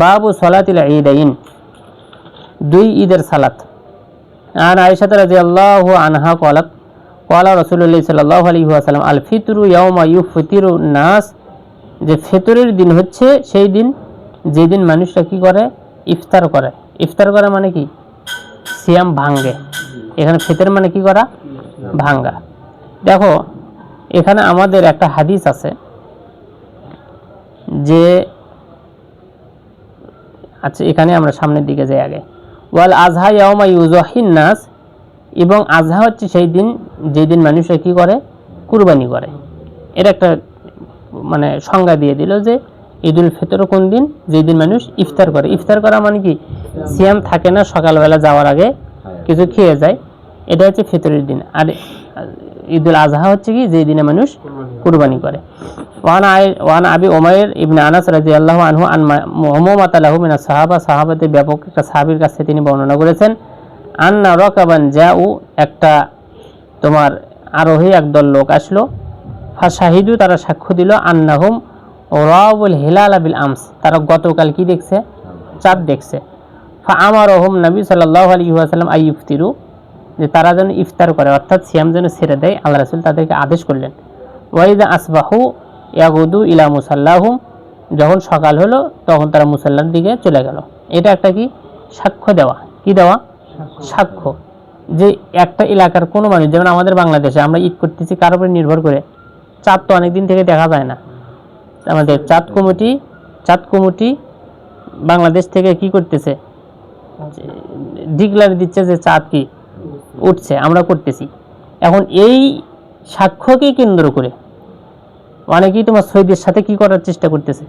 বাবু সালাতিল ঈদাইন, দুই ঈদের সালাত। আন আয়েশা রাদিয়াল্লাহু আনহা ক্বালাত ক্বালা রাসূলুল্লাহ সাল্লাল্লাহু আলাইহি ওয়াসাল্লাম আল ফিতরু ইয়াউমা ইউফতিরু নাস, যে ফিতরের দিন হচ্ছে সেই দিন যেদিন মানুষরা কি করে, ইফতার করে। ইফতার করা মানে কি, সিয়াম ভাঙ্গে। এখানে ফিতর মানে কি করা, ভাঙ্গা। দেখো এখানে আমাদের একটা হাদিস আছে যে, আচ্ছা এখানে আমরা সামনের দিকে যাই আগে। ওয়াল আজহা ইয়াউমা ইউযাহিন নাস, এবং আজহা হচ্ছে সেই দিন যেদিন মানুষরা কি করে, কুরবানি করে। এটা একটা মানে সংজ্ঞা দিয়ে দিল যে ঈদুল ফিতর কোন দিন, যেই দিন মানুষ ইফতার করে। ইফতার করা মানে কি, সিয়াম থাকে না, সকালবেলা যাওয়ার আগে কিছু খেয়ে যায়, এটা হচ্ছে ফিতরের দিন। আর ঈদুল আজহা হচ্ছে কি, যেই দিনে মানুষ কুরবানি করে। ওয়ান আবি উমাইর ইবনে আনাস রাদিয়াল্লাহু আনহু আন মুহাম্মাদ লাহু মিনাস সাহাবা, সাহাবাদের ব্যাপক একটা সাহাবীর কাছে তিনি বর্ণনা করেছেন, আন্না রাকাবান জাউ, একটা তোমার আরোহী একদল লোক আসলো, ফাশাহিদু, তারা সাক্ষ্য দিল, আন্নাহুম রাউল হিলাল বিল আমস, তারা গতকাল কি দেখছে, চাঁদ দেখছে। ফা আমারহুম নবী সাল্লাল্লাহু আলাইহি ওয়াসাল্লাম আইয়ুফতিরু, যে তারা যেন ইফতার করে, অর্থাৎ সিয়াম যেন ছেড়ে দেয়, আল্লাহ রাসূল তাদেরকে আদেশ করলেন। ওয়াইদা আসবাহু ইয়াগুদু ইলা মুসাল্লাহুম, যখন সকাল হলো তখন তারা মুসাল্লার দিকে চলে গেল। এটা একটা কি, সাক্ষ্য দেওয়া। কি দেওয়া, সাক্ষ্য। যে একটা এলাকার কোনো মানুষ, যেমন আমাদের বাংলাদেশে আমরা ঈদ করতেছি কার উপরে নির্ভর করে, চাঁদ তো অনেকদিন থেকে দেখা যায় না। আমাদের চাঁদ কমিটি বাংলাদেশ থেকে কি করতেছে, ডিক্লার দিচ্ছে যে চাঁদ কি উঠছে, আমরা করতেছি। এখন এই সাক্ষ্যকে কেন্দ্র করে অনেকেই তোমার সৌদির সাথে কি করার চেষ্টা করতেছে,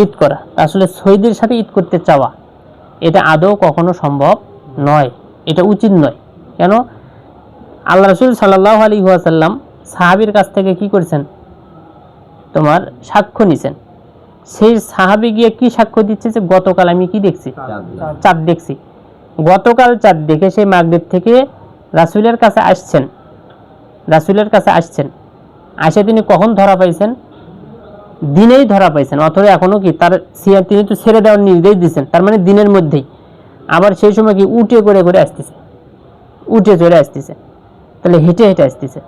ঈদ করা। আসলে সৌদির সাথে ঈদ করতে চাওয়া এটা আদৌ কখনো সম্ভব নয়, এটা উচিত নয়। কেন, আল্লাহ রাসূল সাল্লাল্লাহু আলাইহি ওয়াসাল্লাম সাহাবীর কাছ থেকে কি করেছেন, তোমার সাক্ষ্য নিছেন। সেই সাহাবী গিয়ে কি সাক্ষ্য দিচ্ছে, যে গতকাল আমি কি দেখছি, চাঁদ দেখছি। গতকাল চাঁদ দেখে সেই মাগরিব থেকে রাসূলের কাছে আসছেন, আসে তিনি কখন ধরা পাইছেন, দিনেই ধরা পাইছেন। অথবা এখনো কি তার তিনি তো ছেড়ে দেওয়ার নির্দেশ দিচ্ছেন, তার মানে দিনের মধ্যেই। আবার সেই সময় কি উঠে করে আসতেছে, উঠে চড়ে আসতেছে, তাহলে হেঁটে আসতেছে।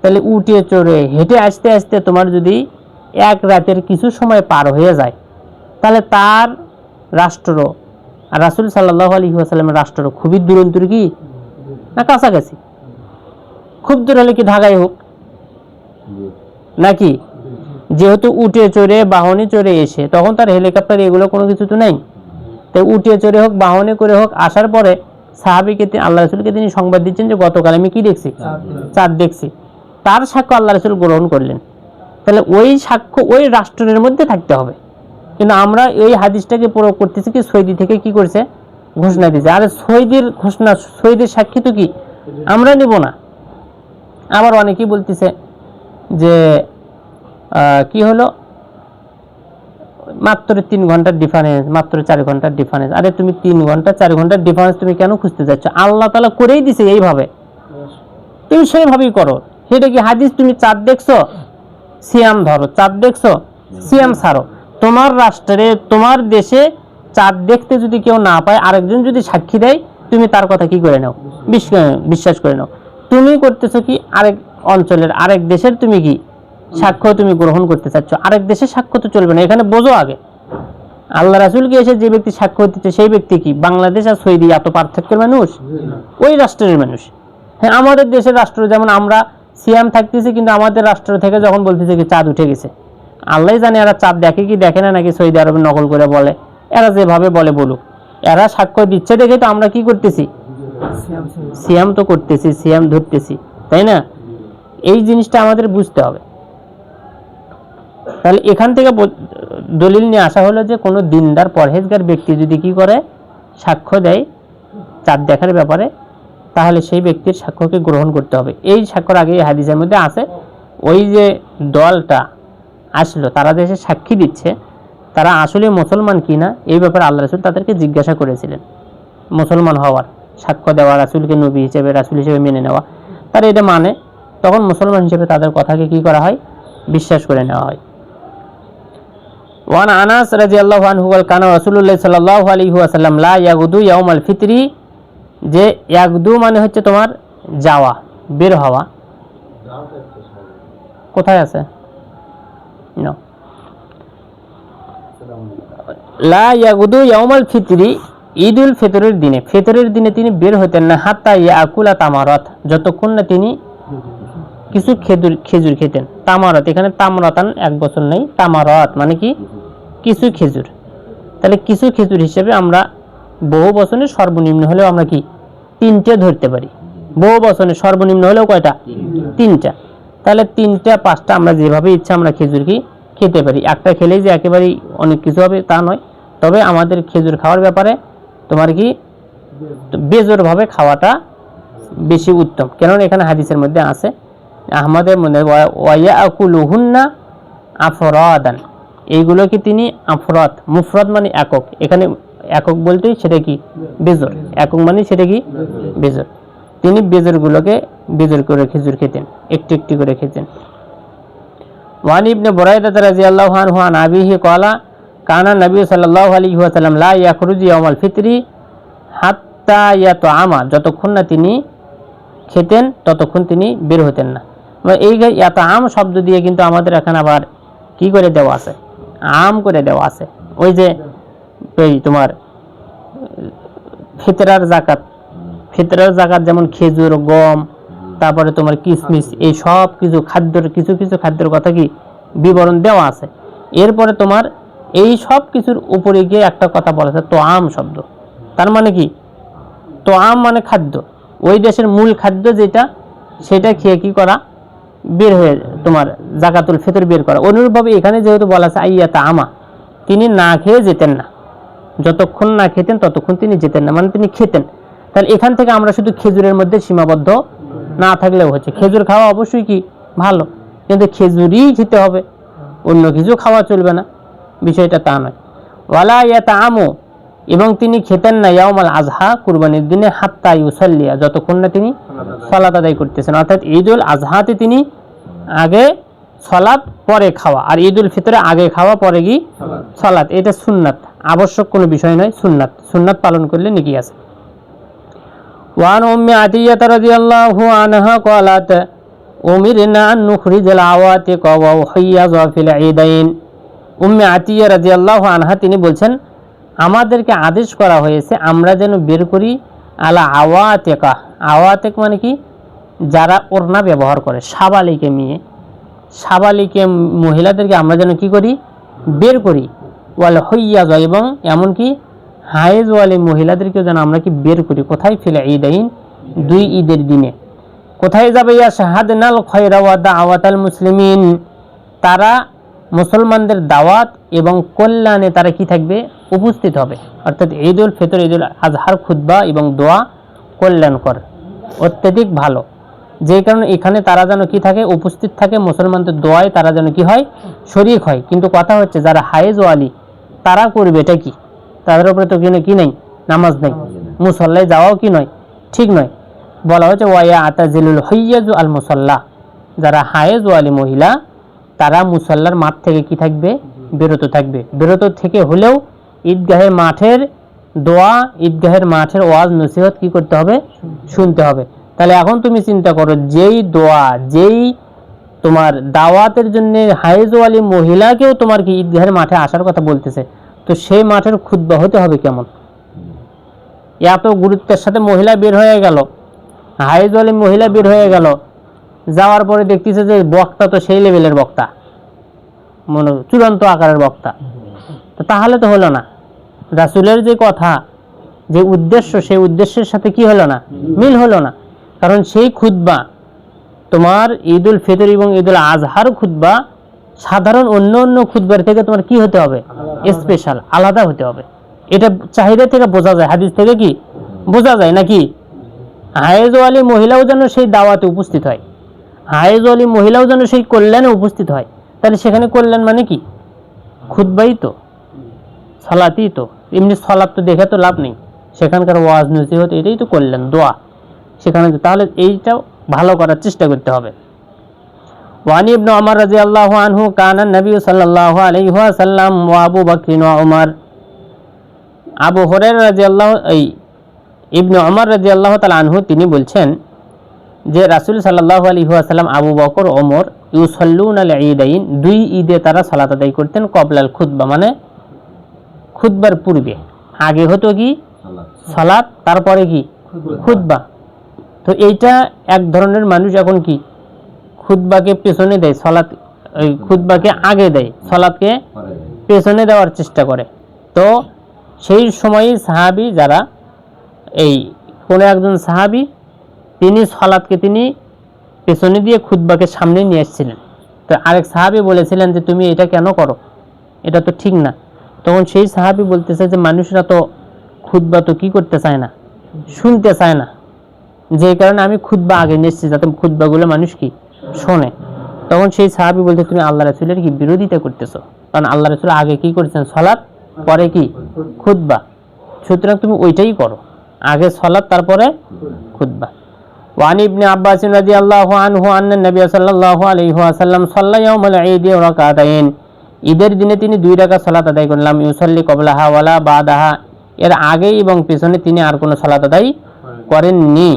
তাহলে উঠে চড়ে হেঁটে আসতে আসতে তোমার যদি এক রাতের কিছু সময় পার হয়ে যায়, তাহলে তার রাষ্ট্র আর রাসূল সাল্লাল্লাহু আলাইহি ওয়াসাল্লামের রাষ্ট্র খুবই দূরন্তর কি না কাছাকাছি। খুব দূর হলে কি ঢাকায় হোক নাকি, যেহেতু উঠে চড়ে বাহনে চড়ে এসে, তখন তার হেলিকপ্টার এগুলো কোনো কিছু তো নেই। তাই উঠে চড়ে হোক বাহনে করে হোক আসার পরে সাহাবীকে, আল্লাহ রাসূলকে তিনি সংবাদ দিচ্ছেন যে গতকাল আমি কি দেখছি, চাঁদ দেখছি। তার সাক্ষ্য আল্লাহ রাসূল গ্রহণ করলেন। তাহলে ওই সাক্ষ্য ওই রাষ্ট্রের মধ্যে থাকতে হবে। কিন্তু আমরা এই হাদিসটাকে প্রয়োগ করতেছি কি, সৌদি থেকে কি করছে, ঘোষণা দিয়েছে। আরে সৌদির ঘোষণা, সৌদির সাক্ষী তো কি আমরা নেব না। আবার অনেকেই বলতেছে যে কি হলো, মাত্র 3 ঘন্টার ডিফারেন্স, মাত্র 4 ঘন্টার ডিফারেন্স। আরে তুমি 3 ঘন্টা 4 ঘন্টার ডিফারেন্স তুমি কেন খুঁজতে যাচ্ছ? আল্লাহ তাআলা করেই দিছে এইভাবে, তুমি সেইভাবেই করো। সেটা কি হাদিস? তুমি চাঁদ দেখছো, সিয়াম ধরো, চাঁদ দেখছো, সিয়াম ছাড়ো। তোমার রাষ্ট্রে, তোমার দেশে চাঁদ দেখতে যদি কেউ না পায়, আরেকজন যদি সাক্ষী দেয়, তুমি তার কথা কি করে নাও, বিশ্বাস করে নাও। তুমি করতেছো কি, আরেক অঞ্চলের আরেক দেশের তুমি কি সাক্ষ্য তুমি গ্রহণ করতে চাচ্ছ। আরেক দেশের সাক্ষ্য তো চলবে না, এখানে বোঝো আগে। আল্লাহ রাসূলকে এসে যে ব্যক্তি সাক্ষ্য দিচ্ছে সেই ব্যক্তি কি বাংলাদেশ আর সৌদি এত পার্থক্যের মানুষ? ওই রাষ্ট্রের মানুষ। হ্যাঁ, আমাদের দেশের রাষ্ট্র, যেমন আমরা সিয়াম থাকতেছি, কিন্তু আমাদের রাষ্ট্র থেকে যখন বলতেছে কি চাঁদ উঠে গেছে, আল্লাহ জানে এরা চাঁদ দেখে কি দেখে না, নাকি সৌদি আরবে নকল করে বলে। এরা যেভাবে বলে বলুক, এরা সাক্ষ্য দিচ্ছে দেখে তো আমরা কি করতেছি, সিয়াম তো করতেছি, সিয়াম ধরতেছি, তাই না? এই জিনিসটা আমাদের বুঝতে হবে। তাহলে এখান থেকে দলিল নিয়ে আসা হলো যে কোনো দিনদার পরহেজগার ব্যক্তি যদি কি করে, সাক্ষ্য দেয় চাঁদ দেখার ব্যাপারে, তাহলে সেই ব্যক্তির সাক্ষ্যকে গ্রহণ করতে হবে। এই সাক্ষ্যর আগে হাদিসের মধ্যে আছে, ওই যে দলটা আসলো, তারা দেশে সাক্ষী দিচ্ছে, তারা আসলে মুসলমান কিনা এই ব্যাপারে আল্লাহ রাসূল তাদেরকে জিজ্ঞাসা করেছিলেন। মুসলমান হওয়ার, সাক্ষ্য দেওয়া, রাসূলকে নবী হিসেবে, রাসূল হিসেবে মেনে নেওয়া, তারা এটা মানে, তখন মুসলমান হিসেবে তাদের কথাকে কি করা হয়, বিশ্বাস করে নেওয়া হয়। ওয়ান আনাস রাদিয়াল্লাহু আনহু বল কানা রাসূলুল্লাহ সাল্লাল্লাহু আলাইহি ওয়াসাল্লাম লা ইয়াগুদু ইয়াউমাল ফিতরি, যে ইয়াগদু মানে হচ্ছে তোমার যাওয়া, বের হওয়া। কোথায় আছে? নো, লা ইয়াগুদু ইয়াউমাল ফিতরি, ঈদুল ফিতরের দিনে, ফিতরের দিনে তিনি বের হতেন না, হাত্তা ইয়াকুলা তামারাত, যতক্ষণ না তিনি কিছু খেজুর খেতেন। তামারাত, এখানে তামরাতান এক বছর নেই, তামারাত মানে কি কিছু খেজুর। তাহলে কিছু খেজুর হিসেবে আমরা বহু বচনে সর্বনিম্ন হলেও আমরা কি 3টে ধরতে পারি, বহু বচনে সর্বনিম্ন হলেও কয়টা? 3টা। তাহলে 3টা 5টা আমরা যেভাবে ইচ্ছা আমরা খেজুর কি খেতে পারি। একটা খেলেই যে একেবারেই অনেক কিছু হবে তা নয়, তবে আমাদের খেজুর খাওয়ার ব্যাপারে তোমার কি বেজোরভাবে খাওয়াটা বেশি উত্তম। কেননা এখানে হাদিসের মধ্যে আছে আহমদের মধ্যে ওয়ায়াকুলুহুন্না আফরাদান, এইগুলোকে তিনি আফরাদ, মুফরাদ মানে একক, এখানে একক বলতেই সেটা কি বেজোর, একক মানে সেটা কি বেজোর। তিনি বেজোরগুলোকে বেজোর করে খেজুর খেতেন, একটু একটু করে খেতেন। ওয়ান ইবনে বুরাইদা রাদিয়াল্লাহু আনহু আন আবিহি ক্বালা কানা নবী সাল্লাল্লাহু আলাইহি ওয়াসাল্লাম লা ইয়াখরুজু ইয়াউমাল ফিতরি হাত্তা ইয়াতআমা, যতক্ষণ না তিনি খেতেন ততক্ষণ তিনি বের হতেন না। এই ইয়াতআম শব্দ দিয়ে কিন্তু আমাদের এখানে আবার কি করে দেওয়া আছে, আম করে দেওয়া আছে। ওই যে এই তোমার ফিতরার যাকাত, ফিতরার যাকাত যেমন খেজুর, গম, তারপরে তোমার কিশমিশ, এই সব কিছু খাদ্যের কিছু কিছু খাদ্যের কথা কি বিবরণ দেওয়া আছে। এরপরে তোমার এই সব কিছুর উপরে গিয়ে একটা কথা বলা আছে তোআম শব্দ। তার মানে কি তোআম মানে খাদ্য, ওই দেশের মূল খাদ্য যেটা সেটা খেয়ে কি করা, বের হয়ে তোমার যাকাতুল ফিতর বের করা। অনুরূপভাবে এখানে যেহেতু বলা আছে আইয়াতা আমা, তিনি না খেয়ে যেতেন না, যতক্ষণ না খেতেন ততক্ষণ তিনি যেতেন না, মানে তিনি খেতেন। তাহলে এখান থেকে আমরা শুধু খেজুরের মধ্যে সীমাবদ্ধ না থাকলেও হচ্ছে, খেজুর খাওয়া অবশ্যই কি ভালো, কিন্তু খেজুরই খেতে হবে, অন্য কিছু খাওয়া চলবে না, বিষয়টা তা নয়। ওয়ালা ইয়াতাআমু, এবং তিনি খেতেন না ইয়াউমাল আজহা, কুরবানির দিনে, হাত্তা ইউসাল্লিয়া, যতক্ষণ না তিনি সালাত আদায় করতেছেন। অর্থাৎ ঈদুল আজহাতে তিনি আগে সালাত পরে খাওয়া, আর ঈদুল ফিতরে আগে খাওয়া পরে কি সালাত। এটা সুন্নাত, আবশ্যক কোনো বিষয় নয়, সুন্নাত, সুন্নাত পালন করলে নেকি আছে। ওয়ান উম্মি আতিয়া রাদিয়াল্লাহু আনহা ক্বালাত উমিরনা আন নুখরিজাল আওয়াতিক ওয়া উহিয়াযা ফিল ঈদাইন। উম্মি আতিয়া রাদিয়াল্লাহু আনহা তিনি বলছেন আমাদেরকে আদেশ করা হয়েছে আমরা যেন বের করি আলা আওয়াতিকা, আওয়াতিক মানে কি যারা ওড়না ব্যবহার করে, সাবালিকে মেয়ে, সাবালিকে মহিলাদেরকে আমরা যেন কি করি বের করি। ওয়াল হুইয়াযা, এবং এমনকি হায়েজ ওয়ালি মহিলাদেরকেও যেন আমরা কি বের করি। কোথায়? ফিল ঈদাইন, দুই ঈদের দিনে। কোথায় যাবে? ইয়া শাহাদনাল খায়রা ওয়া দাওয়াতাল মুসলিমিন, তারা মুসলমানদের দাওয়াত এবং কল্যাণে তারা কি থাকবে উপস্থিত হবে। অর্থাৎ ঈদুল ফিতর, ঈদুল আজহার খুতবা এবং দোয়া কল্যাণকর, অত্যধিক ভালো, যে কারণে এখানে তারা যেন কি থাকে উপস্থিত থাকে, মুসলমানদের দোয়ায় তারা যেন কি হয় শরীক হয়। কিন্তু কথা হচ্ছে যারা হায়েজ ওয়ালি তারা করবে এটা কি, তাদের উপরে তো কি নেই, নামাজ নেই, মুসল্লায় যাওয়াও কি নয়, ঠিক নয়। বলা হচ্ছে ওয়া আতাজিলুল হাইয়াজু আল মুসাল্লা, যারা হায়েজ ওয়ালি মহিলা তারা মুসল্লার মাঠ থেকে কি থাকবে বিরত থাকবে। বিরত থেকে হলেও ঈদগাহের মাঠের দোয়া, ঈদগাহের মাঠের ওয়াজ নসিহত কি করতে হবে, শুনতে হবে। তাহলে এখন তুমি চিন্তা করো, যেই দোয়া, যেই তোমার দাওয়াতের জন্য হায়েজ ওয়ালি মহিলাকেও তোমার কি ঈদগাহের মাঠে আসার কথা বলতেছে, তো সেই মাঠের খুতবা হতে হবে কেমন। এত গুরুত্বের সাথে মহিলা বের হয়ে গেল, হায়েজ ওয়ালি মহিলা বের হয়ে গেল, যাওয়ার পরে দেখতেছে যে বক্তা তো সেই লেভেলের বক্তা, মনে চূড়ান্ত আকারের বক্তা, তো তাহলে তো হলো না। রাসূলের যে কথা, যে উদ্দেশ্য, সেই উদ্দেশ্যের সাথে কি হলো না, মিল হলো না। কারণ সেই খুতবা তোমার ঈদুল ফিতর এবং ঈদুল আজহার খুতবা সাধারণ অন্য অন্য খুতবার থেকে তোমার কি হতে হবে, স্পেশাল, আলাদা হতে হবে। এটা চাহিদা থেকে বোঝা যায়, হাদিস থেকে কি বোঝা যায় নাকি। হায়েজ ওয়ালি মহিলাও যেন সেই দাওয়াতে উপস্থিত হয়, হায়েজ ওয়ালি মহিলাও যেন সেই কল্যাণে উপস্থিত হয়। তাহলে সেখানে কল্যাণ মানে কি, খুতবাই তো, সালাতই তো। এমনি সালাত তো দেখে তো লাভ নেই, সেখানকার ওয়াজ নসিহত এটাই তো কল্যাণ, দোয়া সেখানে। তাহলে এইটাও ভালো করার চেষ্টা করতে হবে। ওয়ানি ইবনে ওমর রাদিয়াল্লাহু আনহু কানা নবী সাল্লাল্লাহু আলাইহি ওয়াসাল্লাম ওয়া আবু বকর ওয়া উমর। আবু হুরায়রা রাদিয়াল্লাহু ইবনে ওমর রাদিয়াল্লাহু তাআলা আনহু তিনি বলছেন যে রাসূল সাল্লাল্লাহু আলাইহি ওয়াসাল্লাম, আবু বকর, ওমর ইউসাল্লুনা আল ঈদাইন, দুই ঈদে তারা সালাত আদায় করতেন, কবলাল খুতবা মানে খুতবার পূর্বে। আগে হতো কি সালাত, তারপরে কি খুতবা। তো এইটা এক ধরনের মানুষ এখন কি খুতবাকে পেছনে দেয়, সালাত ওই খুতবাকে আগে দেয়, সালাতকে পেছনে দেওয়ার চেষ্টা করে। তো সেই সময়ে সাহাবী যারা, এই কোন একজন সাহাবী তিনি সালাতকে তিনি পেছনে দিয়ে খুতবাকে সামনে নিয়ে এসেছিলেন। তো আরেক সাহাবী বলেছিলেন যে তুমি এটা কেন করো, এটা তো ঠিক না। তখন সেই সাহাবী বলতেছে যে মানুষরা তো খুতবা তো কি করতে চায় না, শুনতে চায় না, যে কারণে আমি খুতবা আগে নিয়ে এসেছি যাতে খুতবাগুলো মানুষ কি শোনে। তখন সেই সাহাবী বলতে তুমি আল্লাহ রাসূলের কি বিরোধিতা করতেছো, কারণ আল্লাহ রাসূল আগে কি করেছেন সালাত, পরে কি খুতবা, সুতরাং তুমি ওইটাই করো, আগে সালাত তারপরে খুতবা। ওয়ান ইবনে আব্বাস রাদিয়াল্লাহু আনহু আন্না নবী সাল্লাল্লাহু আলাইহি ওয়াসাল্লাম সাল্লা ইয়াউমাল ঈদ রাকাতাইন, ঈদের দিনে তিনি 2 রাকাত সালাত আদায় করলাম, ইউসাল্লি ক্বাবলাহা ওয়ালা বাদাহা, এর আগে এবং পিছনে তিনি আর কোনো সালাত আদায় করেননি।